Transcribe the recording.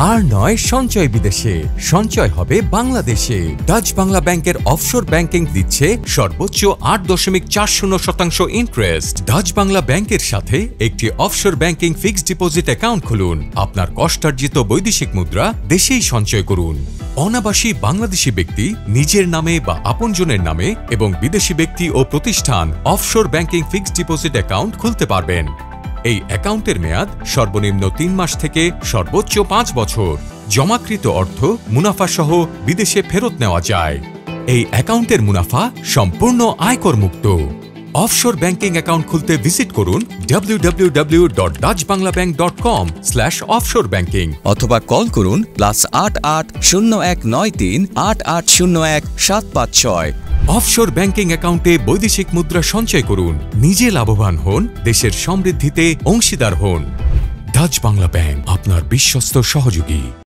আর নয় সঞ্চয় বিদেশে, সঞ্চয় হবে বাংলাদেশে। ডাচ বাংলা ব্যাংকের অফশোর ব্যাংকিং দিচ্ছে সর্বোচ্চ 8.40% ইন্টারেস্ট। ডাচ বাংলা ব্যাংকের সাথে একটি offshore banking fixed deposit account খুলুন। আপনার কষ্টার্জিত বৈদেশিক মুদ্রা দেশেই সঞ্চয় করুন। অনাবাসী বাংলাদেশি ব্যক্তি নিজের নামে বা আপনজনের নামে এবং বিদেশি ব্যক্তি ও প্রতিষ্ঠান offshore banking fixed deposit account খুলতে পারবেন। এই অ্যাকাউন্টের মেয়াদ সর্বনিম্ন 3 মাস থেকে সর্বোচ্চ 5 বছর। জমাকৃত অর্থ মুনাফা সহ বিদেশে ফেরত নেওয়া যায়। এই অ্যাকাউন্টের মুনাফা সম্পূর্ণ আয়কর মুক্ত। অফশোর ব্যাংকিং অ্যাকাউন্ট খুলতে ভিজিট করুন www.dutchbanglabank.com/offshore banking অথবা কল করুন +88 0193 8801 756। অফশোর ব্যাংকিং অ্যাকাউন্টে বৈদেশিক মুদ্রা সঞ্চয় করুন, নিজে লাভবান হন, দেশের সমৃদ্ধিতে অংশীদার হন। ডাচ বাংলা ব্যাংক, আপনার বিশ্বস্ত সহযোগী।